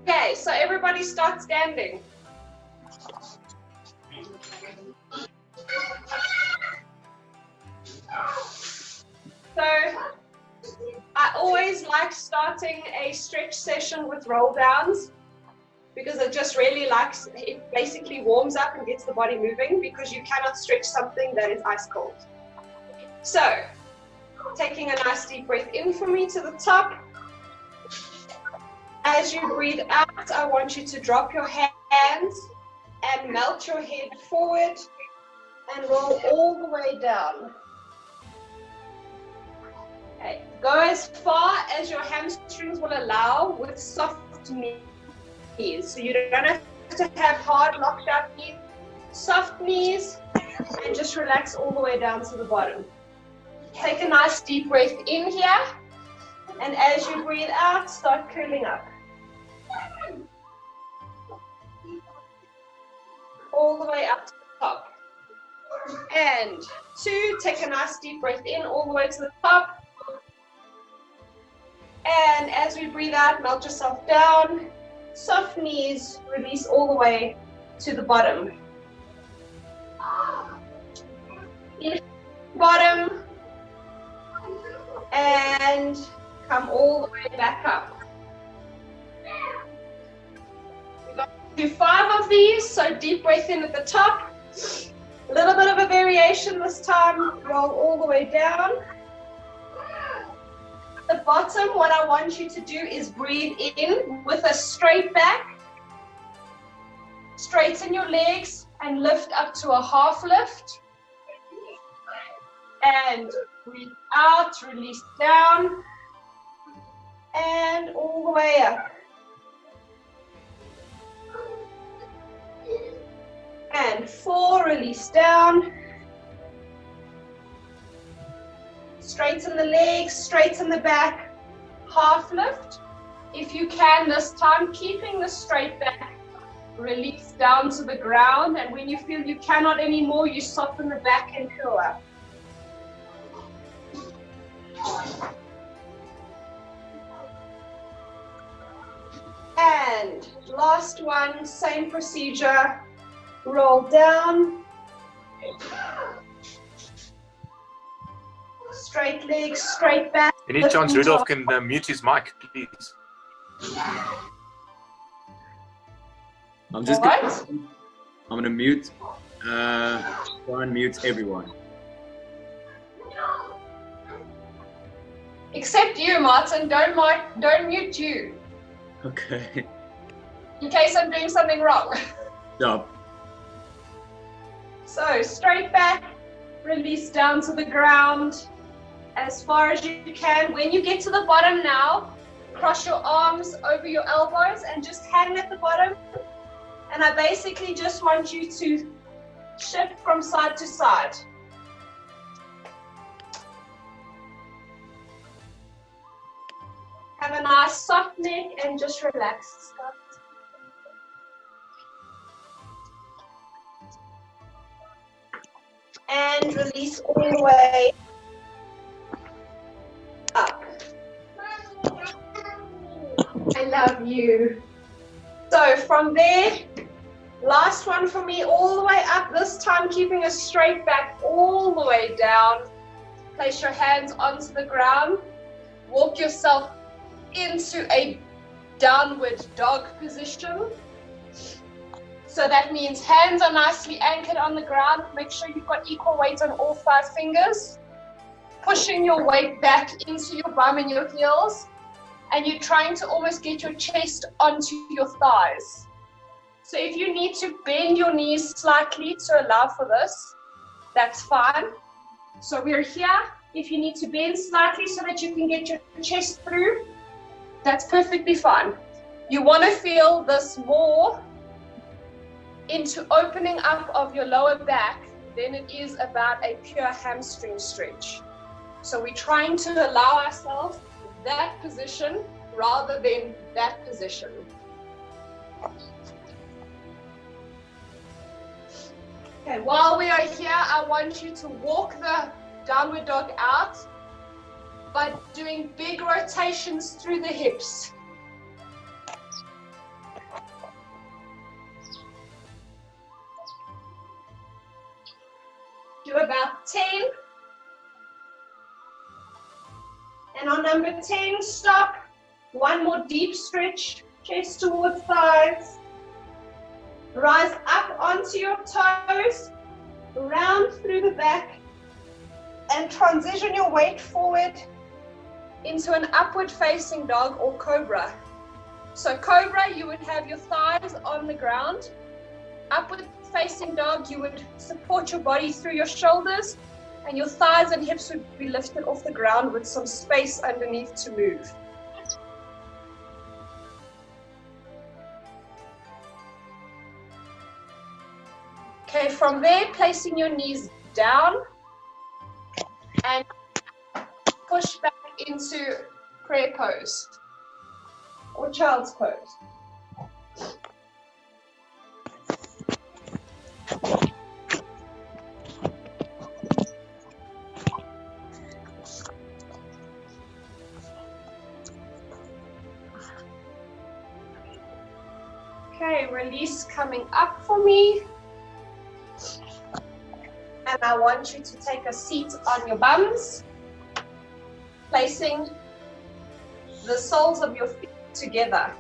Okay, so everybody start standing. So I always like starting a stretch session with roll downs because it just really likes, it basically warms up and gets the body moving because you cannot stretch something that is ice cold. So taking a nice deep breath in for me to the top. As you breathe out, I want you to drop your hands and melt your head forward and roll all the way down. Okay. Go as far as your hamstrings will allow with soft knees. So you don't have to have hard locked out knees, soft knees, and just relax all the way down to the bottom. Take a nice deep breath in here, and as you breathe out, start curling up. All the way up to the top. And 2, take a nice deep breath in all the way to the top. And as we breathe out, melt yourself down. Soft knees, release all the way to the bottom. Bottom. And come all the way back up. We're going to do 5 of these, so deep breath in at the top. A little bit of a variation this time. Roll all the way down. At the bottom, what I want you to do is breathe in with a straight back. Straighten your legs and lift up to a half lift. And breathe out, release down. And all the way up. And 4, release down. Straighten the legs, straighten the back, half lift. If you can this time, keeping the straight back, release down to the ground. And when you feel you cannot anymore, you soften the back and curl up. And last one, same procedure. Roll down. Straight legs, straight back. Any chance Rudolph can mute his mic, please? I'm just gonna mute. Try and mute everyone. Except you, Martin. Don't mute you. Okay. In case I'm doing something wrong. Stop. So straight back, release down to the ground as far as you can. When you get to the bottom now, cross your arms over your elbows and just hang at the bottom. And I basically just want you to shift from side to side. Have a nice soft neck and just relax. And release all the way up. I love you. So from there, last one for me, all the way up, this time keeping a straight back all the way down. Place your hands onto the ground. Walk yourself into a downward dog position. So that means hands are nicely anchored on the ground. Make sure you've got equal weight on all 5 fingers. Pushing your weight back into your bum and your heels. And you're trying to almost get your chest onto your thighs. So if you need to bend your knees slightly to allow for this, that's fine. So we're here. If you need to bend slightly so that you can get your chest through, that's perfectly fine. You want to feel this more into opening up of your lower back than it is about a pure hamstring stretch. So we're trying to allow ourselves that position rather than that position. Okay, while we are here, I want you to walk the downward dog out by doing big rotations through the hips. And on number 10, stop. One more deep stretch, chest towards thighs. Rise up onto your toes, round through the back, and transition your weight forward into an upward facing dog or cobra. So cobra, you would have your thighs on the ground. Upward facing dog, you would support your body through your shoulders, and your thighs and hips would be lifted off the ground with some space underneath to move. Okay, from there, placing your knees down and push back into prayer pose or child's pose. Okay, release coming up for me. And I want you to take a seat on your bums, placing the soles of your feet together.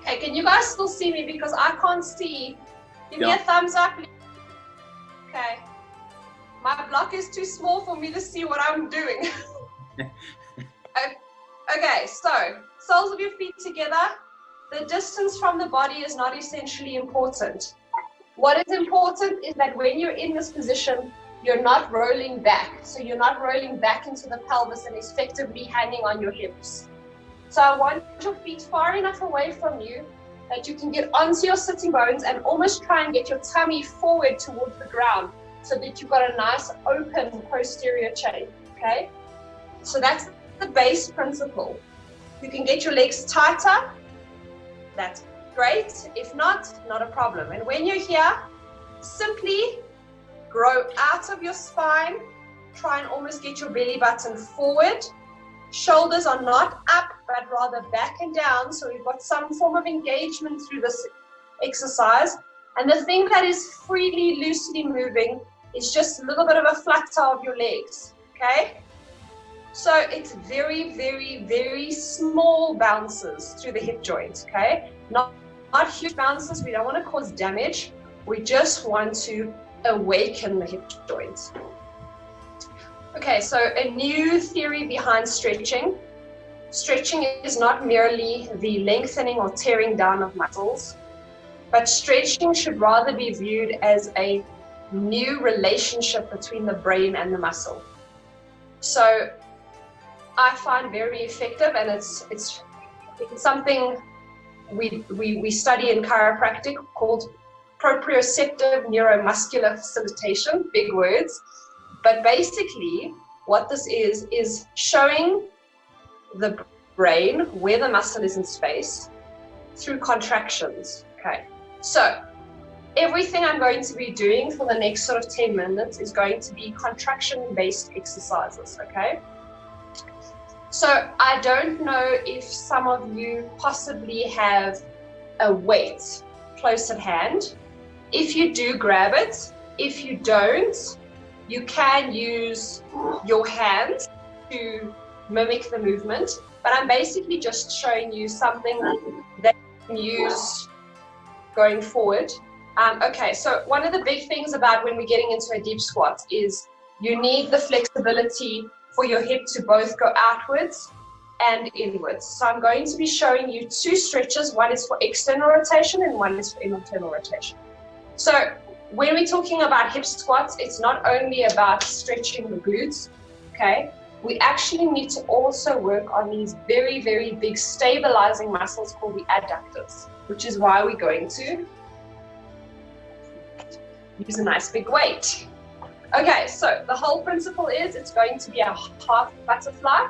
Okay, can you guys still see me? Because I can't see. Give me a thumbs up. Okay. My block is too small for me to see what I'm doing. Okay, so soles of your feet together. The distance from the body is not essentially important. What is important is that when you're in this position, you're not rolling back. So you're not rolling back into the pelvis and effectively hanging on your hips. So I want your feet far enough away from you that you can get onto your sitting bones and almost try and get your tummy forward towards the ground so that you've got a nice open posterior chain, okay? So that's the base principle. You can get your legs tighter, that's great. If not, not a problem. And when you're here, simply grow out of your spine. Try and almost get your belly button forward. Shoulders are not up, but rather back and down. So we've got some form of engagement through this exercise. And the thing that is freely, loosely moving is just a little bit of a flutter of your legs, okay? So it's very, very, very small bounces through the hip joint, okay? Not huge bounces. We don't want to cause damage. We just want to awaken the hip joint. Okay, so a new theory behind stretching. Stretching is not merely the lengthening or tearing down of muscles, but stretching should rather be viewed as a new relationship between the brain and the muscle. So I find very effective, and it's something we study in chiropractic called proprioceptive neuromuscular facilitation, big words. But basically what this is showing the brain where the muscle is in space through contractions. Okay, so everything I'm going to be doing for the next sort of 10 minutes is going to be contraction-based exercises, okay? So I don't know if some of you possibly have a weight close at hand. If you do, grab it. If you don't, you can use your hands to mimic the movement. But I'm basically just showing you something that you can use going forward. Okay, so one of the big things about when we're getting into a deep squat is you need the flexibility for your hip to both go outwards and inwards. So I'm going to be showing you two stretches. One is for external rotation and one is for internal rotation. So when we're talking about hip squats, it's not only about stretching the glutes, okay? We actually need to also work on these very, very big stabilizing muscles called the adductors, which is why we're going to use a nice big weight. Okay, so the whole principle is it's going to be a half butterfly.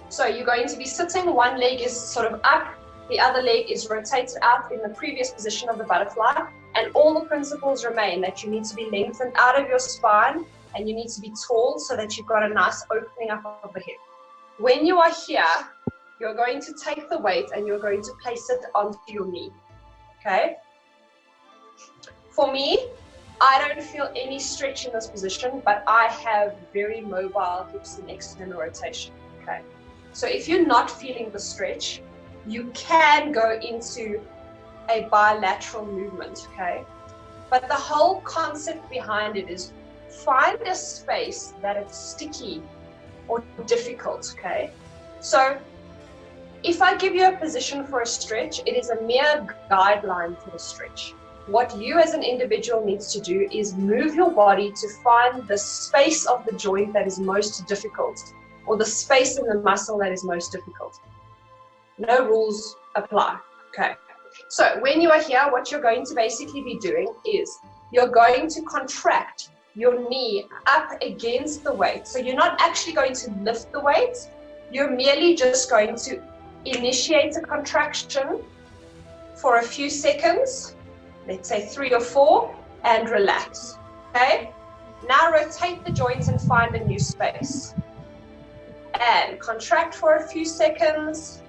So you're going to be sitting, one leg is sort of up, the other leg is rotated out in the previous position of the butterfly, and all the principles remain that you need to be lengthened out of your spine and you need to be tall so that you've got a nice opening up of the hip. When you are here, you're going to take the weight and you're going to place it onto your knee, okay? For me, I don't feel any stretch in this position, but I have very mobile hips and external rotation, okay? So if you're not feeling the stretch, you can go into a bilateral movement, okay? But the whole concept behind it is find a space that it's sticky or difficult, okay? So if I give you a position for a stretch, it is a mere guideline for the stretch. What you as an individual needs to do is move your body to find the space of the joint that is most difficult, or the space in the muscle that is most difficult. No rules apply, okay? So when you are here, what you're going to basically be doing is you're going to contract your knee up against the weight. So you're not actually going to lift the weight, you're merely just going to initiate a contraction for a few seconds, let's say 3 or 4, and relax, okay? Now rotate the joints and find a new space. And contract for a few seconds,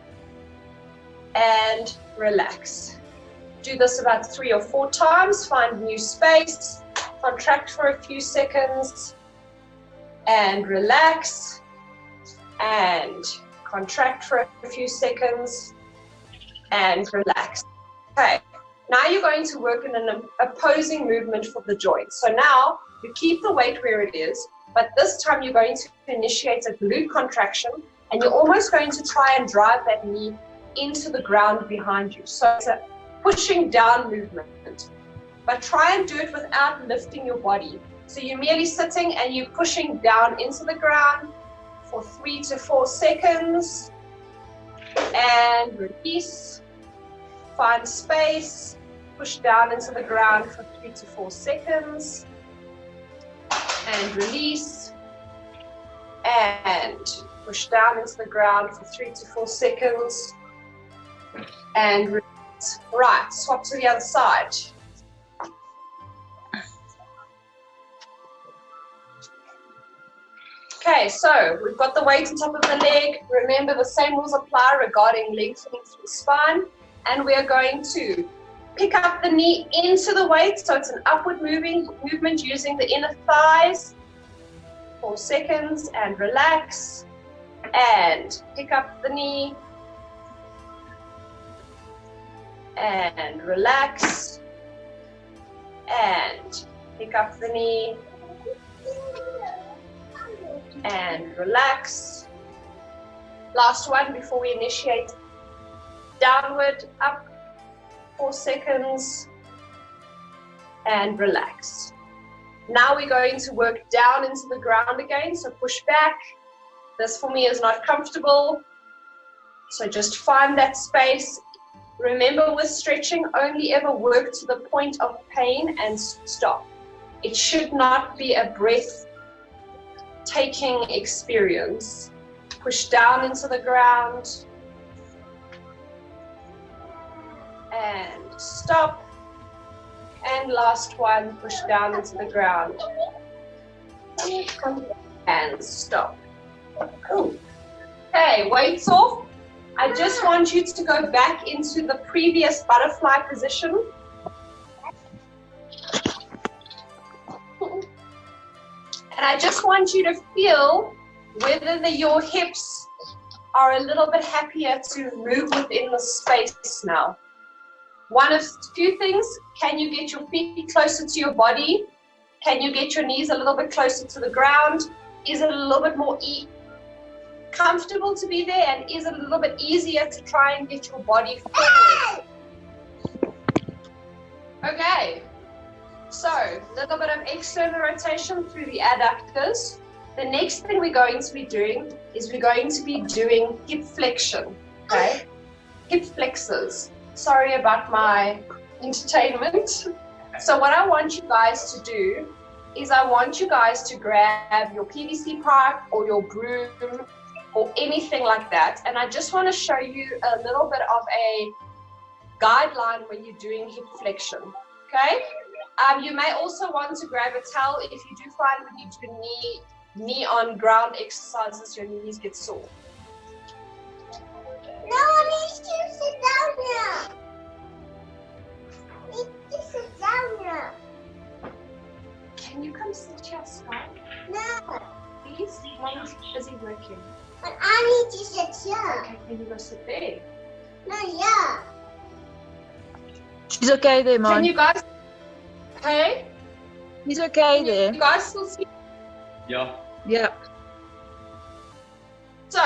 and relax. Do this about 3 or 4 times, find new space, contract for a few seconds, and relax, and contract for a few seconds, and relax. Okay, now you're going to work in an opposing movement for the joint. So now you keep the weight where it is, but this time you're going to initiate a glute contraction, and you're almost going to try and drive that knee into the ground behind you. So it's a pushing down movement, but try and do it without lifting your body. So you're merely sitting and you're pushing down into the ground for 3 to 4 seconds, and release, find space, push down into the ground for 3 to 4 seconds, and release, and push down into the ground for 3 to 4 seconds, and release. Right, swap to the other side. Okay, so we've got the weight on top of the leg. Remember, the same rules apply regarding lengthening through the spine. And we are going to pick up the knee into the weight, so it's an upward movement using the inner thighs. 4 seconds, and relax. And pick up the knee. And relax. And pick up the knee. And relax. Last one before we initiate. Downward, up, 4 seconds, and relax. Now we're going to work down into the ground again, so push back. This for me is not comfortable, so just find that space. Remember, with stretching, only ever work to the point of pain and stop. It should not be a breath-taking experience. Push down into the ground. And stop. And last one, push down into the ground. And stop. Cool. Okay, weights off. I just want you to go back into the previous butterfly position. And I just want you to feel whether your hips are a little bit happier to move within the space now. One of few things: can you get your feet closer to your body? Can you get your knees a little bit closer to the ground? Is it a little bit more comfortable to be there, and is it a little bit easier to try and get your body forward? Okay, so a little bit of external rotation through the adductors. The next thing we're going to be doing is we're going to be doing hip flexion, okay? Hip flexors. Sorry about my entertainment. So what I want you guys to do is I want you guys to grab your PVC pipe or your broom or anything like that. And I just want to show you a little bit of a guideline when you're doing hip flexion, okay? You may also want to grab a towel if you do find when you do knee on ground exercises, your knees get sore. No, I need to sit down here. I need to sit down here. can you come sit here, Sky? No. Please? Mommy's busy working. But I need to sit here. Okay, can you go sit there? No, yeah. She's okay there, Can man. you guys... Hey? He's okay Can there. you guys still see? Yeah. Yeah. So,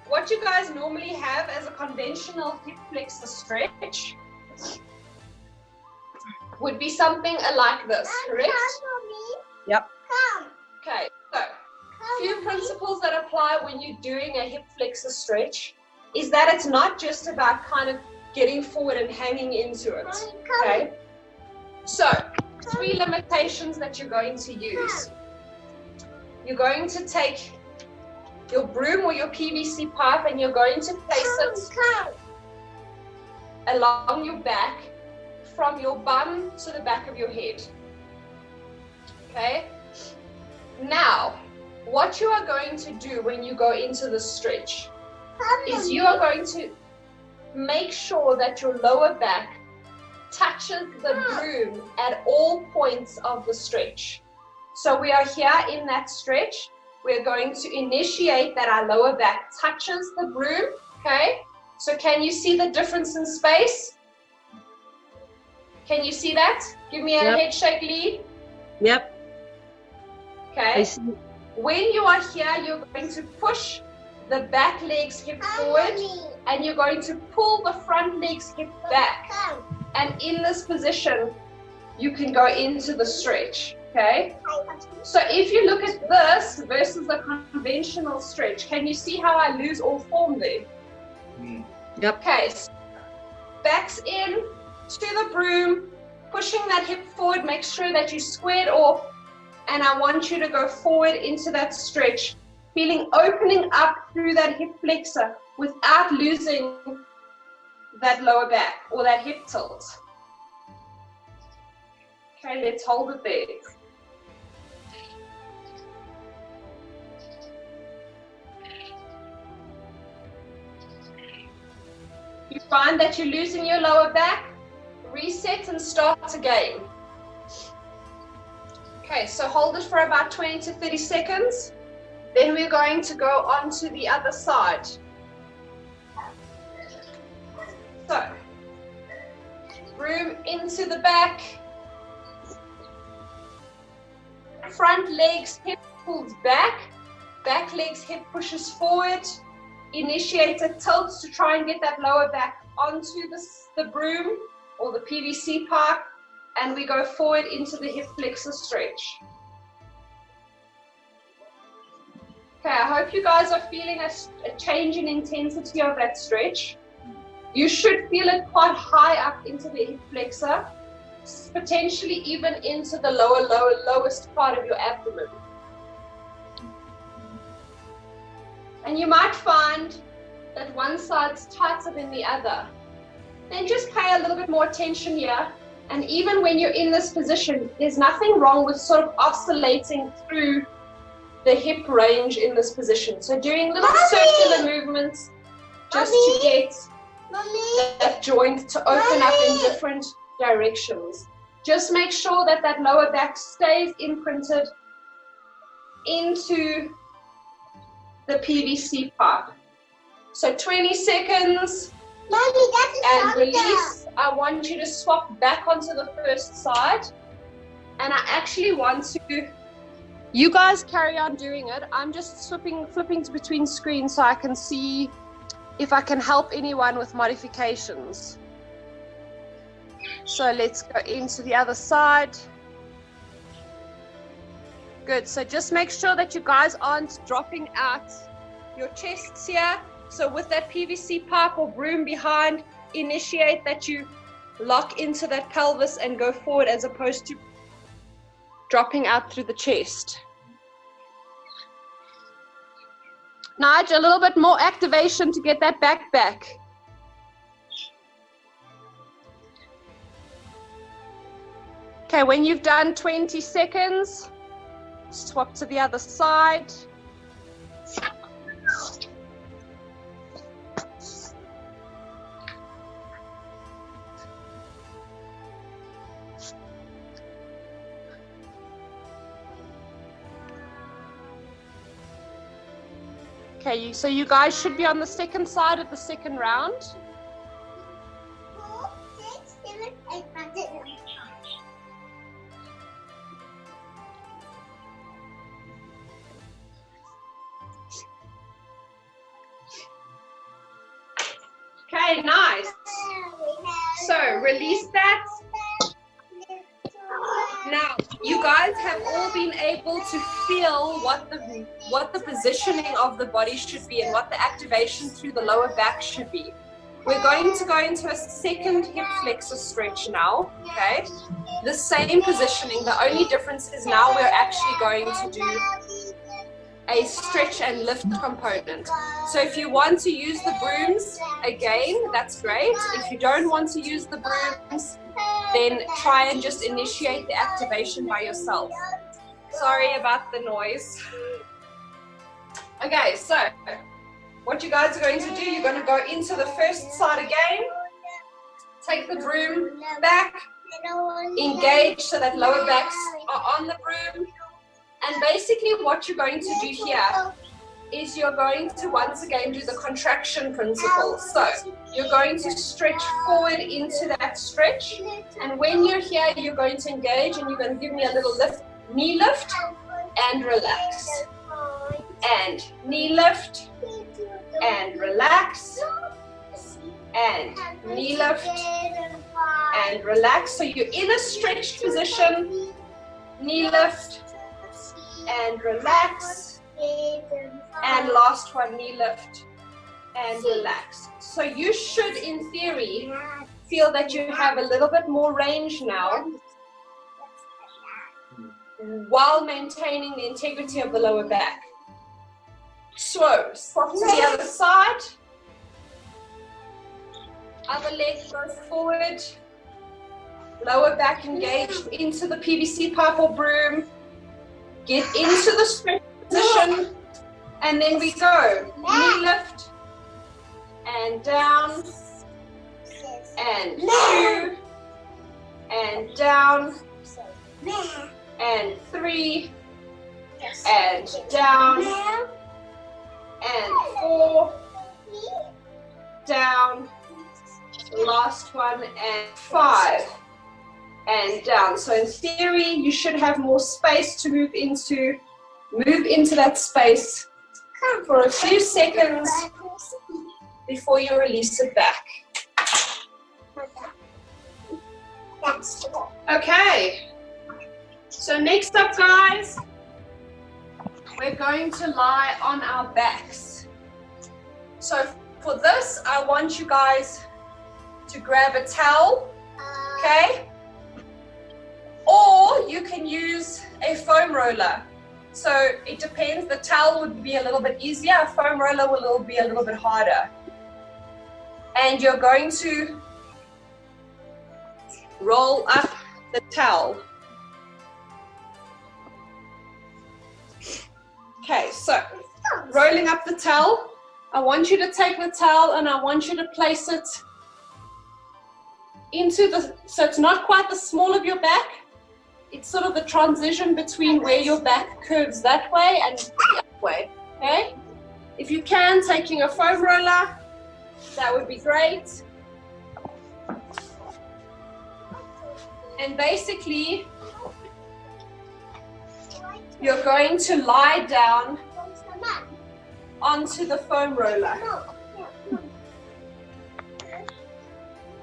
what you guys normally have as a conventional hip flexor stretch would be something like this, correct? Come, Mommy. Yep. Come. Okay, so few principles that apply when you're doing a hip flexor stretch is that it's not just about kind of getting forward and hanging into it, okay? So, 3 limitations that you're going to use. You're going to take your broom or your PVC pipe and you're going to place it Come. along your back from your bum to the back of your head. Okay? Now, what you are going to do when you go into the stretch is you are going to make sure that your lower back touches the broom at all points of the stretch. So we are here in that stretch. We're going to initiate that our lower back touches the broom, okay? So can you see the difference in space? Can you see that? Give me a Yep. head shake, Lee. Yep. Okay. I see. When you are here, you're going to push the back legs hip forward and you're going to pull the front legs hip back. Come. And in this position, you can go into the stretch, okay? So if you look at this versus the conventional stretch, can you see how I lose all form there? Yep. Okay, so backs in to the broom, pushing that hip forward, make sure that you squared off, and I want you to go forward into that stretch, feeling opening up through that hip flexor without losing that lower back or that hip tilt. Okay, let's hold it there. You find that you're losing your lower back, reset and start again. Okay, so hold it for about 20 to 30 seconds. Then we're going to go on to the other side. So, broom into the back. Front legs, hip pulls back. Back legs, hip pushes forward. Initiator tilts to try and get that lower back onto the broom or the PVC pipe. And we go forward into the hip flexor stretch. Okay, I hope you guys are feeling a change in intensity of that stretch. You should feel it quite high up into the hip flexor, potentially even into the lowest part of your abdomen. And you might find that one side's tighter than the other. Then just pay a little bit more attention here. And even when you're in this position, there's nothing wrong with sort of oscillating through the hip range in this position. So doing little circular movements just to get that joint to open up in different directions. Just make sure that that lower back stays imprinted into the PVC pipe. So 20 seconds. Mommy, that's a And release. I want you to swap back onto the first side. And I actually want to, you guys carry on doing it. I'm just flipping between screens so I can see if I can help anyone with modifications. So let's go into the other side. Good, so just make sure that you guys aren't dropping out your chests here. So with that PVC pipe or broom behind, initiate that you lock into that pelvis and go forward as opposed to dropping out through the chest. Nigel, a little bit more activation to get that back. Okay, when you've done 20 seconds, swap to the other side. Okay, so you guys should be on the second side of the second round. 4, 6, 7, 8, 9, 10. Okay, nice. So release that. Now, you guys have all been able to feel what the positioning of the body should be and what the activation through the lower back should be. We're going to go into a second hip flexor stretch now, okay? The same positioning, the only difference is now we're actually going to do a stretch and lift component. So if you want to use the brooms again, that's great. If you don't want to use the brooms, then try and just initiate the activation by yourself. Sorry about the noise. Okay, so what you guys are going to do, you're going to go into the first side again. Take the broom back, engage so that lower backs are on the broom. And basically what you're going to do here is you're going to once again do the contraction principle. So you're going to stretch forward into that stretch. And when you're here, you're going to engage and you're going to give me a little lift, knee lift and relax. And knee lift and relax. And knee lift and relax. So you're in a stretched position, knee lift and relax, and last one, knee lift and relax. So you should, in theory, feel that you have a little bit more range now while maintaining the integrity of the lower back. So, swap to the other side. Other leg goes forward. Lower back engaged into the PVC pipe or broom. Get into the stretch position, and then we go. Knee lift, and down, and 2, and down, and 3, and down, and 4, down, last one, and 5. And down. So in theory, you should have more space to move into that space for a few seconds before you release it back. Okay. So next up, guys, we're going to lie on our backs. So for this, I want you guys to grab a towel, okay? Or you can use a foam roller. So it depends, the towel would be a little bit easier, a foam roller will be a little bit harder. And you're going to roll up the towel. Okay, so rolling up the towel, I want you to take the towel and I want you to place it into the, so it's not quite the small of your back, it's sort of the transition between where your back curves that way and the other way, okay? If you can, taking a foam roller, that would be great. And basically, you're going to lie down onto the foam roller.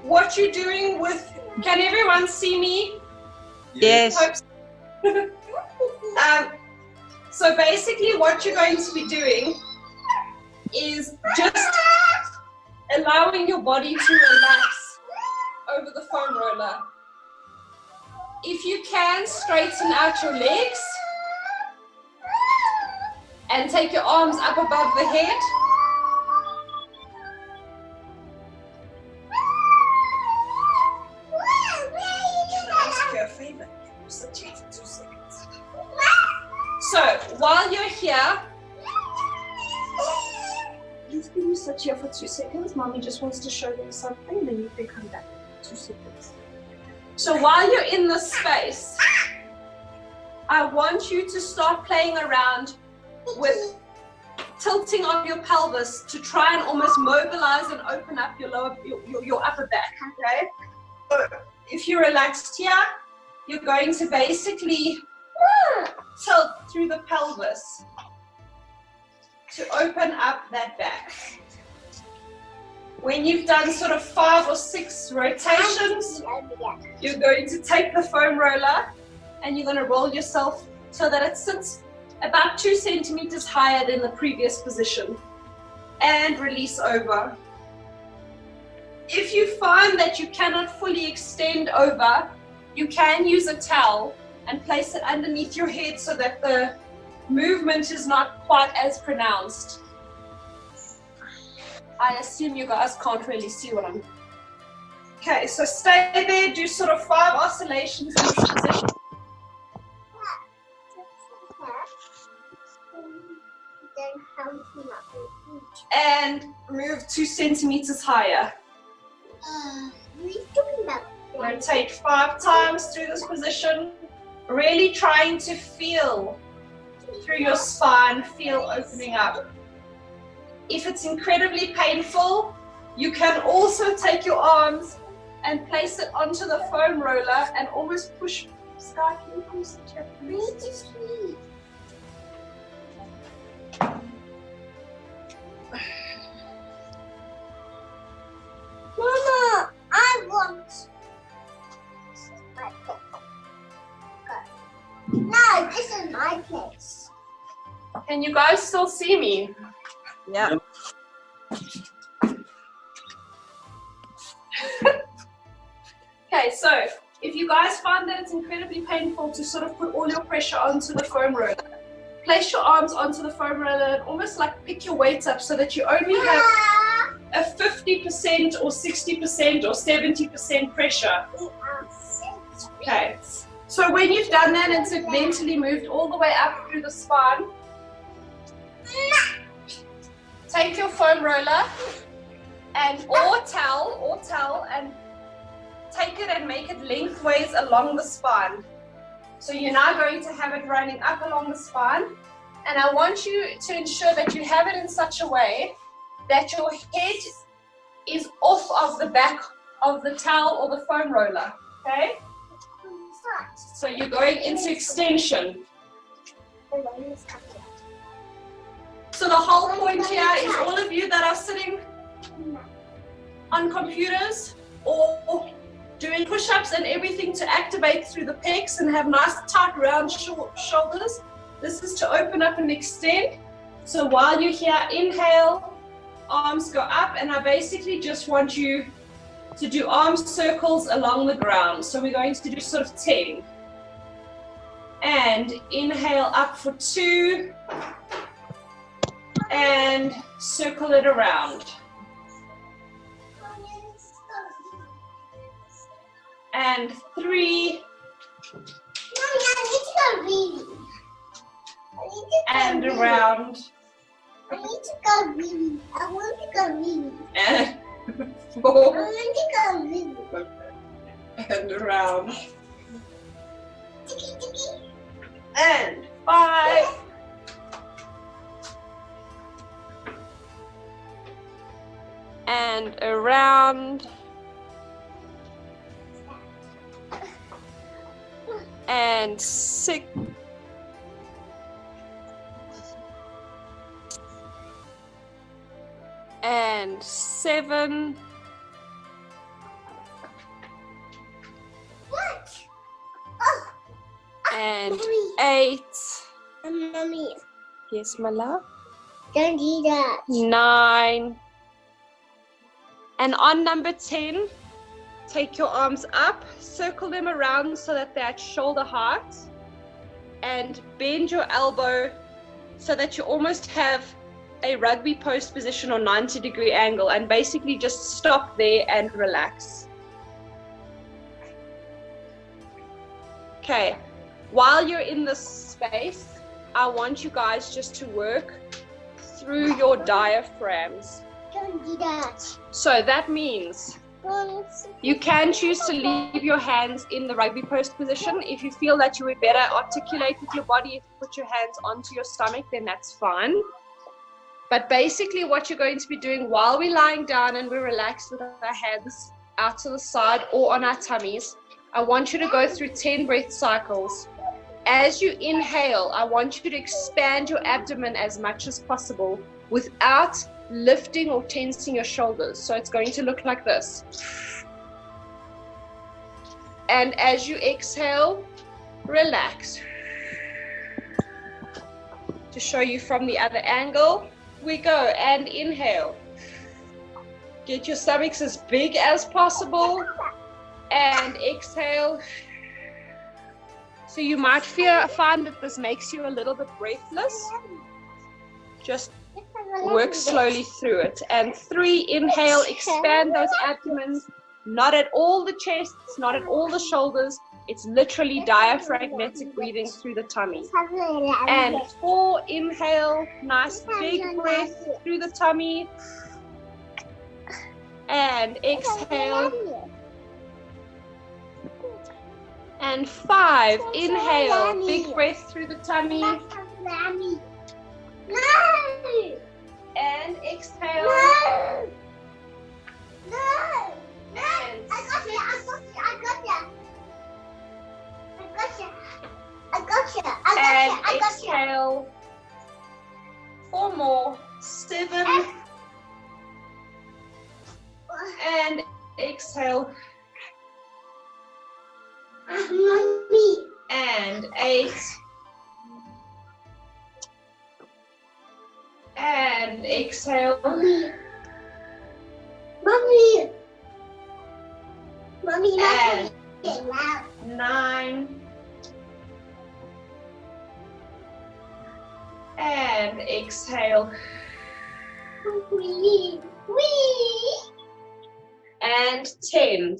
What you're doing with, can everyone see me? Yes. So basically what you're going to be doing is just allowing your body to relax over the foam roller. If you can, straighten out your legs and take your arms up above the head. So while you're here, please can you sit here for 2 seconds? Mommy just wants to show them something, then you can come back. 2 seconds. So while you're in this space, I want you to start playing around with tilting of your pelvis to try and almost mobilize and open up your your upper back, okay? So if you're relaxed here, you're going to basically tilt through the pelvis to open up that back. When you've done sort of 5 or 6 rotations, you're going to take the foam roller and you're going to roll yourself so that it sits about 2 centimeters higher than the previous position, and release over. If you find that you cannot fully extend over, you can use a towel and place it underneath your head so that the movement is not quite as pronounced. I assume you guys can't really see what I'm... Okay, so stay there, do sort of 5 oscillations in this position. And move 2 centimeters higher. What are you talking about? Rotate 5 times through this position, really trying to feel through your spine, feel opening up. If it's incredibly painful, you can also take your arms and place it onto the foam roller and almost push. Sky, can you come sit here, please? Mama, I want. This is my place. No, this is my place. Can you guys still see me? Yeah. Okay, so if you guys find that it's incredibly painful to sort of put all your pressure onto the foam roller, place your arms onto the foam roller and almost like pick your weight up so that you only have a 50% or 60% or 70% pressure. Okay, so when you've done that and segmentally moved all the way up through the spine, take your foam roller and or towel and take it and make it lengthways along the spine. So you're now going to have it running up along the spine, and I want you to ensure that you have it in such a way that your head is off of the back of the towel or the foam roller, okay? So you're going into extension. So the whole point here is all of you that are sitting on computers or doing push-ups and everything to activate through the pecs and have nice tight round shoulders. This is to open up and extend. So while you're here, inhale, arms go up, and I basically just want you to do arm circles along the ground. So we're going to do sort of 10. And inhale up for 2. And circle it around. And 3. And around. I need to go read. I want to go read. And I 4. want to go read. And around. Ticky, ticky. And 5. And around. And 6. And 7. What? Oh, And Mommy. 8. Mommy, Yes, my love. don't do that. 9. And on number 10, take your arms up, circle them around so that they're at shoulder height, and bend your elbow so that you almost have a rugby post position or 90-degree angle, and basically just stop there and relax. Okay, while you're in this space, I want you guys just to work through your diaphragms. Don't do that. So that means you can choose to leave your hands in the rugby post position. If you feel that you would better articulate with your body, if you put your hands onto your stomach, then that's fine. But basically what you're going to be doing while we're lying down and we're relaxed with our hands out to the side or on our tummies, I want you to go through 10 breath cycles. As you inhale, I want you to expand your abdomen as much as possible without lifting or tensing your shoulders. So it's going to look like this. And as you exhale, relax. To show you from the other angle, we go and inhale. Get your stomachs as big as possible and exhale. So you might find that this makes you a little bit breathless. Just work slowly through it. And 3, inhale, expand those abdomens, not at all the chests, not at all the shoulders. It's literally diaphragmatic breathing through the tummy. And 4, inhale, nice big breath through the tummy. And exhale. And 5, inhale, big breath through the tummy. And exhale. And 6. And exhale. 4 more. 7. And exhale. And 8. And exhale. Mommy, And get loud. 9. And exhale. Wee. And 10.